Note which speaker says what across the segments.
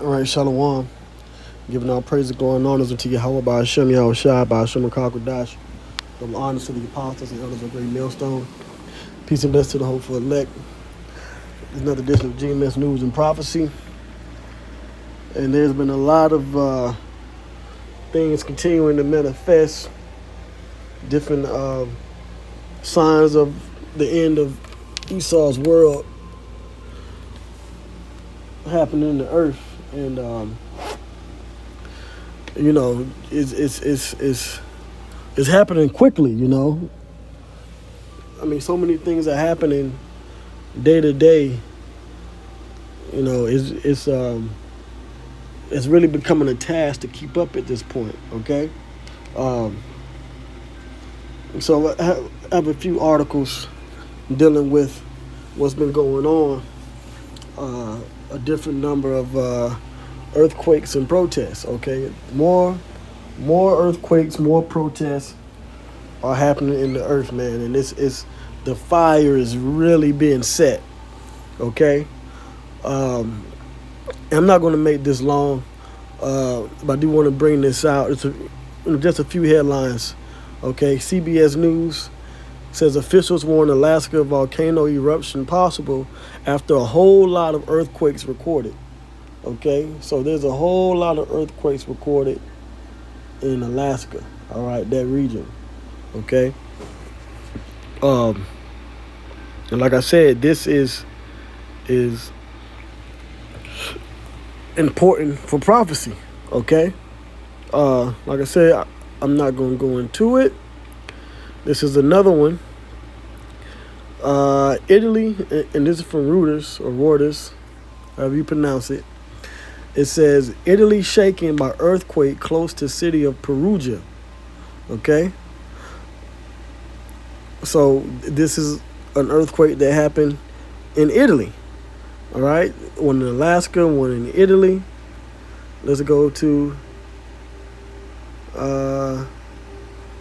Speaker 1: All right, Shalom. Giving all praise and glory and honors unto Yahweh by Hashem, Yahweh Shai, by Hashem and Kakwadash. Double honors to the apostles and elders of Great Millstone. Peace and blessings to the hopeful elect. There's another edition of GMS News and Prophecy. And there's been a lot of things continuing to manifest. Different signs of the end of Esau's world happening in the earth. And it's happening quickly, I mean, so many things are happening day to day. It's really becoming a task to keep up at this point, okay? So I have a few articles dealing with what's been going on, a different number of earthquakes and protests, okay? More earthquakes, more protests are happening in the earth, man, and the fire is really being set, okay? I'm not going to make this long, but I do want to bring this out. It's just a few headlines, okay? CBS News says officials warn Alaska volcano eruption possible after a whole lot of earthquakes recorded. Okay, so there's a whole lot of earthquakes recorded in Alaska, all right, that region, okay? And like I said, this is important for prophecy, okay? Like I said, I'm not going to go into it. This is another one. Italy, and this is from Reuters, however you pronounce it. It says, Italy shaken by earthquake close to city of Perugia. Okay? So this is an earthquake that happened in Italy. All right? One in Alaska, one in Italy. Let's go to,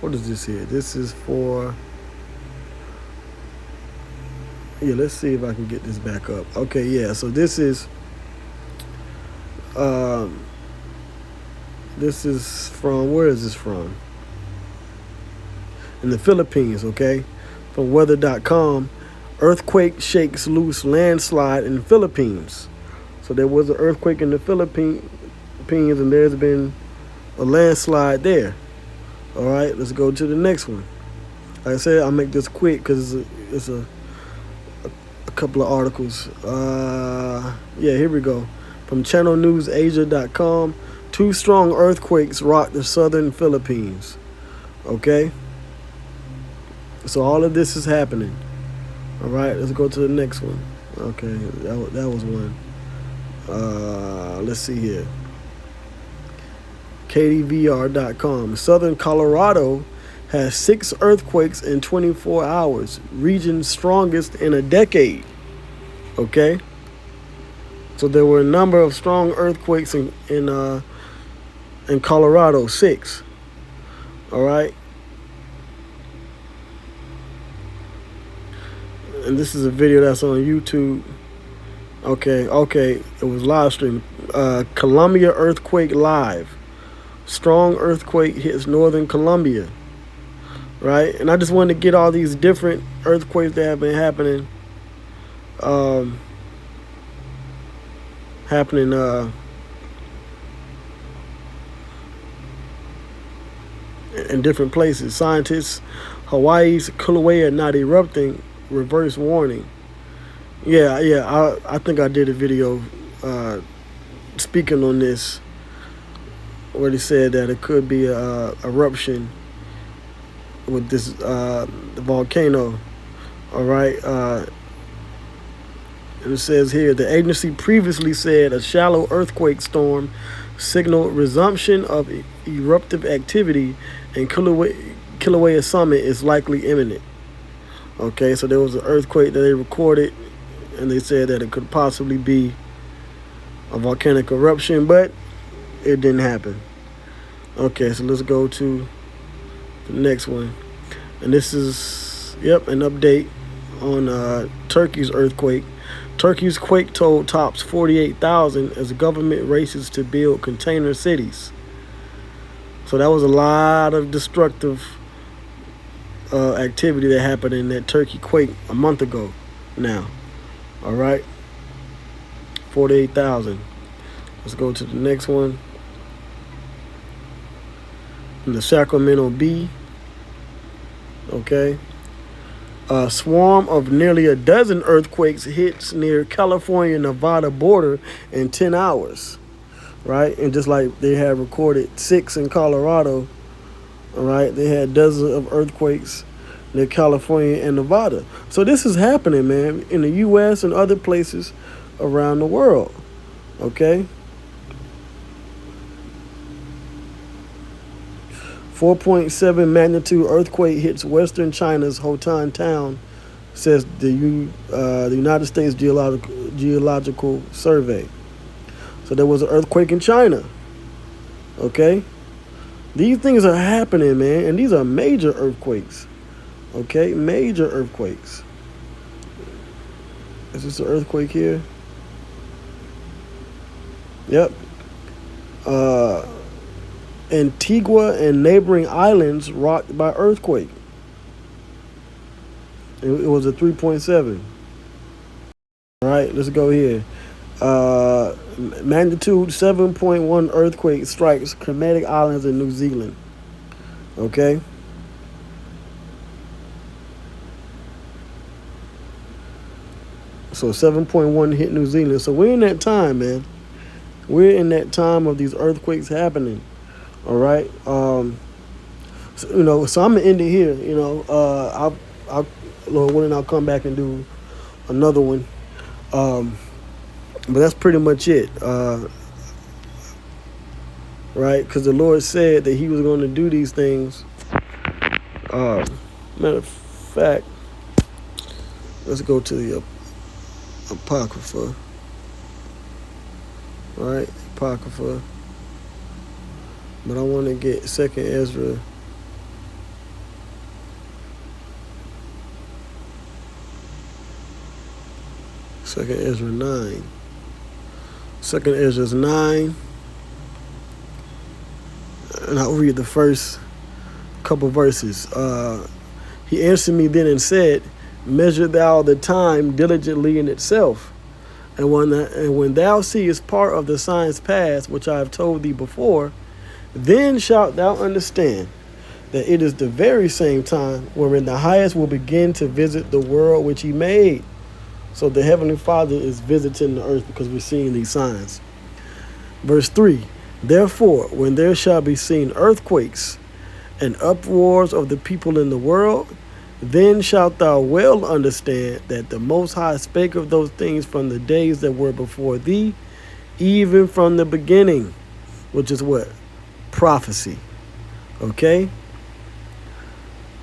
Speaker 1: what is this here? This is for, let's see if I can get this back up. Okay, yeah, so this is from, where is this from? In the Philippines, okay? From weather.com, earthquake shakes loose landslide in the Philippines. So there was an earthquake in the Philippines, and there's been a landslide there. All right, let's go to the next one. Like I said, I'll make this quick because it's a couple of articles. Here we go. From channelnewsasia.com, 2 strong earthquakes rock the southern Philippines. Okay? So all of this is happening. All right, let's go to the next one. Okay, that was one. Let's see here. KDVR.com. Southern Colorado has 6 earthquakes in 24 hours. Region strongest in a decade. Okay? So there were a number of strong earthquakes in Colorado, 6. All right? And this is a video that's on YouTube. Okay, it was live streamed. Columbia earthquake live. Strong earthquake hits northern Columbia. Right? And I just wanted to get all these different earthquakes that have been happening. In different places. Scientists, Hawaii's Kilauea not erupting, reverse warning. I think I did a video speaking on this, where they said that it could be a eruption with this the volcano. All right. And it says here, the agency previously said a shallow earthquake storm signaled resumption of eruptive activity, and Kilauea summit is likely imminent. Okay, so there was an earthquake that they recorded, and they said that it could possibly be a volcanic eruption, but it didn't happen. Okay, so let's go to the next one. And this is, an update on Turkey's earthquake. Turkey's quake toll tops 48,000 as the government races to build container cities. So that was a lot of destructive activity that happened in that Turkey quake a month ago now. All right. 48,000. Let's go to the next one. In the Sacramento Bee. Okay. A swarm of nearly a dozen earthquakes hits near California-Nevada border in 10 hours. Right? And just like they had recorded 6 in Colorado, all right, they had dozens of earthquakes near California and Nevada. So this is happening, man, in the U.S. and other places around the world. Okay? 4.7 magnitude earthquake hits western China's Hotan town, says the United States Geological Survey. So there was an earthquake in China. Okay? These things are happening, man, and these are major earthquakes. Okay? Major earthquakes. Is this an earthquake here? Yep. Antigua and neighboring islands rocked by earthquake. It was a 3.7. All right, let's go here. Magnitude 7.1 earthquake strikes Kermadec Islands in New Zealand. Okay. So 7.1 hit New Zealand. So we're in that time, man. We're in that time of these earthquakes happening. All right. So, so I'm gonna end it here. I'll Lord willing, I'll come back and do another one. But that's pretty much it. Right? Because the Lord said that He was going to do these things. Matter of fact, let's go to the Apocrypha. All right, Apocrypha. But I want to get 2nd Ezra. Second Ezra 9. 2nd Ezra 9. And I'll read the first couple verses. He answered me then and said, measure thou the time diligently in itself. And when thou seest part of the signs past, which I have told thee before, then shalt thou understand that it is the very same time wherein the highest will begin to visit the world which He made. So the Heavenly Father is visiting the earth because we're seeing these signs. Verse 3, therefore, when there shall be seen earthquakes and uproars of the people in the world, then shalt thou well understand that the Most High spake of those things from the days that were before thee, even from the beginning, which is what? Prophecy. Okay?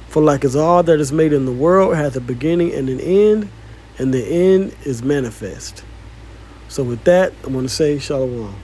Speaker 1: For like as all that is made in the world hath a beginning and an end, and the end is manifest. So with that, I'm going to say Shalom.